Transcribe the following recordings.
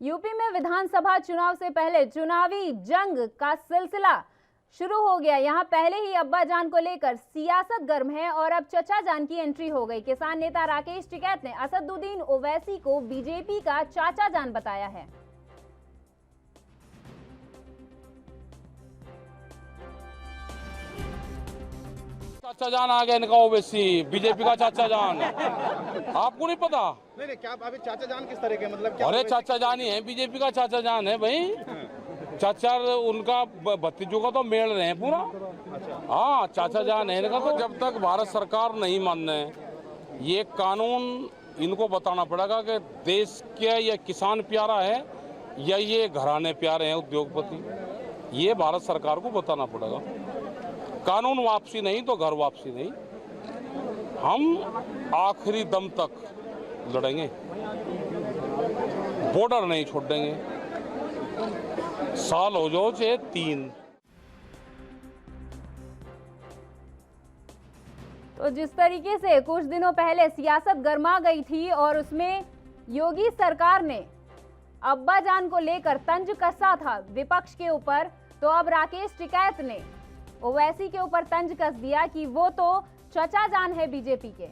UP में विधानसभा चुनाव से पहले चुनावी जंग का सिलसिला शुरू हो गया। यहां पहले ही अब्बा जान को लेकर सियासत गर्म है और अब चचा जान की एंट्री हो गई। किसान नेता राकेश टिकैत ने असदुद्दीन ओवैसी को बीजेपी का चाचा जान बताया है। चाचा जान आ गया इनका ओवैसी, बीजेपी का चाचा जान। आपको नहीं पता? नहीं, क्या अभी चाचा जान किस तरह के, मतलब क्या? अरे चाचा जान ही है, बीजेपी का चाचा जान है भाई। चाचा उनका भतीजों का तो मेल रहे हैं पूरा। हाँ, चाचा जान है इनका। तो जब तक भारत सरकार नहीं मानने, ये कानून इनको बताना पड़ेगा कि देश के ये किसान प्यारा है या ये घराने प्यारे हैं उद्योगपति। ये भारत सरकार को बताना पड़ेगा। कानून वापसी नहीं तो घर वापसी नहीं। हम आखिरी दम तक लड़ेंगे, बॉर्डर नहीं छोड़ देंगे, साल हो जाओ चाहे 3। तो जिस तरीके से कुछ दिनों पहले सियासत गर्मा गई थी और उसमें योगी सरकार ने अब्बा जान को लेकर तंज कसा था विपक्ष के ऊपर, तो अब राकेश टिकैत ने ओवैसी के ऊपर तंज कस दिया कि वो तो चचा जान है बीजेपी के।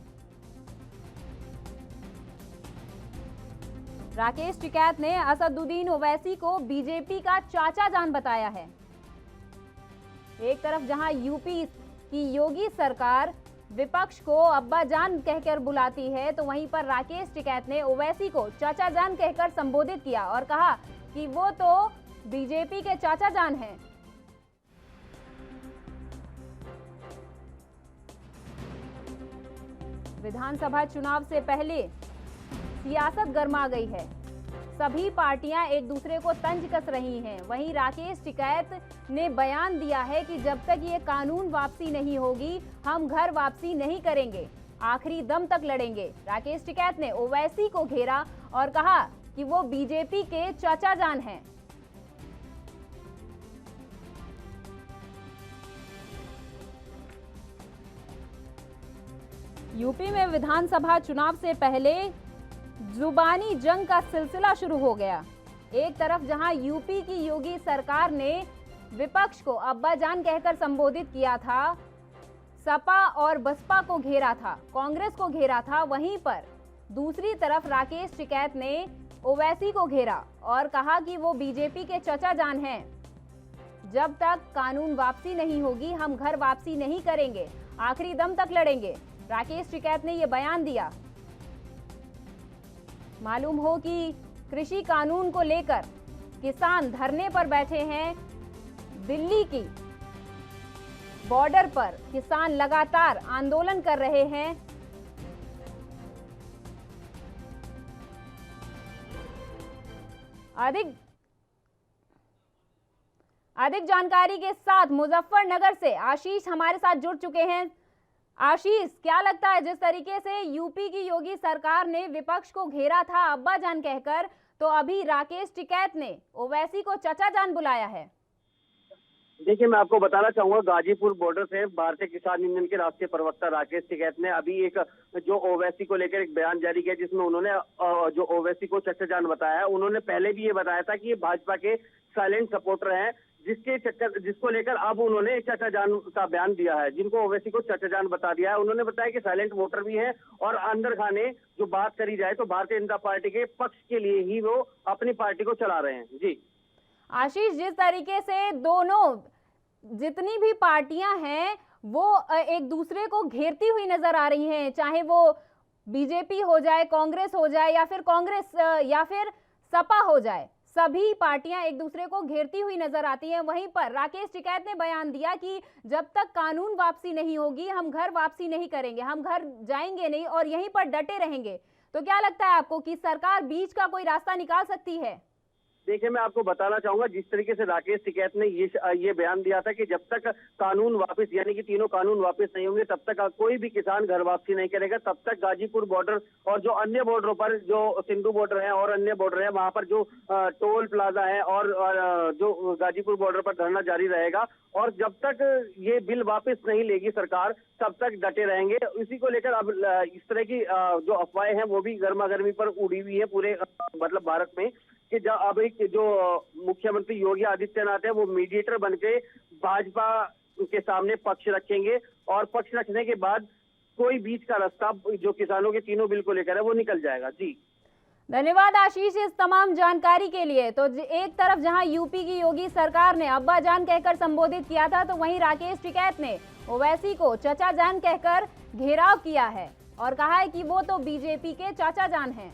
राकेश टिकैत ने असदुद्दीन ओवैसी को बीजेपी का चाचा जान बताया है। एक तरफ जहां यूपी की योगी सरकार विपक्ष को अब्बा जान कहकर बुलाती है, तो वहीं पर राकेश टिकैत ने ओवैसी को चाचा जान कहकर संबोधित किया और कहा कि वो तो बीजेपी के चाचा जान हैं। विधानसभा चुनाव से पहले सियासत गर्मा गई है। सभी पार्टियां एक दूसरे को तंज कस रही हैं। वहीं राकेश टिकैत ने बयान दिया है कि जब तक ये कानून वापसी नहीं होगी, हम घर वापसी नहीं करेंगे, आखिरी दम तक लड़ेंगे। राकेश टिकैत ने ओवैसी को घेरा और कहा कि वो बीजेपी के चाचा जान हैं। यूपी में विधानसभा चुनाव से पहले जुबानी जंग का सिलसिला शुरू हो गया। एक तरफ जहां यूपी की योगी सरकार ने विपक्ष को अब्बा जान कहकर संबोधित किया था, सपा और बसपा को घेरा था, कांग्रेस को घेरा था, वहीं पर दूसरी तरफ राकेश टिकैत ने ओवैसी को घेरा और कहा कि वो बीजेपी के चचा जान हैं। जब तक कानून वापसी नहीं होगी, हम घर वापसी नहीं करेंगे, आखिरी दम तक लड़ेंगे। राकेश टिकैत ने यह बयान दिया। मालूम हो कि कृषि कानून को लेकर किसान धरने पर बैठे हैं। दिल्ली की बॉर्डर पर किसान लगातार आंदोलन कर रहे हैं। अधिक जानकारी के साथ मुजफ्फरनगर से आशीष हमारे साथ जुड़ चुके हैं। आशीष, क्या लगता है, जिस तरीके से यूपी की योगी सरकार ने विपक्ष को घेरा था अब्बा जान कहकर, तो अभी राकेश टिकैत ने ओवैसी को चचा जान बुलाया है? देखिए, मैं आपको बताना चाहूंगा, गाजीपुर बॉर्डर से भारतीय किसान यूनियन के राष्ट्रीय प्रवक्ता राकेश टिकैत ने अभी एक जो ओवैसी को लेकर एक बयान जारी किया, जिसमें उन्होंने जो ओवैसी को चचा जान बताया है। उन्होंने पहले भी ये बताया था कि ये भाजपा के साइलेंट सपोर्टर हैं, जिसको लेकर अब उन्होंने चाचा जान का बयान दिया है, जिनको ओवैसी को चाचा जान बता दिया है। उन्होंने बताया कि साइलेंट वोटर भी है और अंदर खाने जो बात करी जाए तो भारतीय जनता पार्टी के पक्ष के लिए ही वो अपनी पार्टी को चला रहे हैं। जी आशीष, जिस तरीके से दोनों जितनी भी पार्टियां हैं वो एक दूसरे को घेरती हुई नजर आ रही हैं, चाहे वो बीजेपी हो जाए, कांग्रेस हो जाए या फिर सपा हो जाए, सभी पार्टियां एक दूसरे को घेरती हुई नजर आती हैं। वहीं पर राकेश टिकैत ने बयान दिया कि जब तक कानून वापसी नहीं होगी, हम घर वापसी नहीं करेंगे, हम घर जाएंगे नहीं और यहीं पर डटे रहेंगे। तो क्या लगता है आपको कि सरकार बीच का कोई रास्ता निकाल सकती है? देखिए, मैं आपको बताना चाहूंगा, जिस तरीके से राकेश टिकैत ने ये बयान दिया था कि जब तक कानून वापस, यानी कि तीनों कानून वापस नहीं होंगे, तब तक कोई भी किसान घर वापसी नहीं करेगा। तब तक गाजीपुर बॉर्डर और जो अन्य बॉर्डरों पर, जो सिंधु बॉर्डर है और अन्य बॉर्डर है, वहां पर जो टोल प्लाजा है और जो गाजीपुर बॉर्डर पर धरना जारी रहेगा। और जब तक ये बिल वापस नहीं लेगी सरकार, तब तक डटे रहेंगे। इसी को लेकर अब इस तरह की जो अफवाहें हैं वो भी गर्मा गर्मी पर उड़ी हुई है पूरे मतलब भारत में, कि अब एक जो मुख्यमंत्री योगी आदित्यनाथ है वो मीडिएटर बनके भाजपा के सामने पक्ष रखेंगे और पक्ष रखने के बाद कोई बीच का रास्ता जो किसानों के तीनों बिल को लेकर है वो निकल जाएगा। जी धन्यवाद आशीष इस तमाम जानकारी के लिए। तो एक तरफ जहां यूपी की योगी सरकार ने अब्बा जान कहकर संबोधित किया था, तो वहीं राकेश टिकैत ने ओवैसी को चचा जान कहकर घेराव किया है और कहा है कि वो तो बीजेपी के चाचा जान हैं।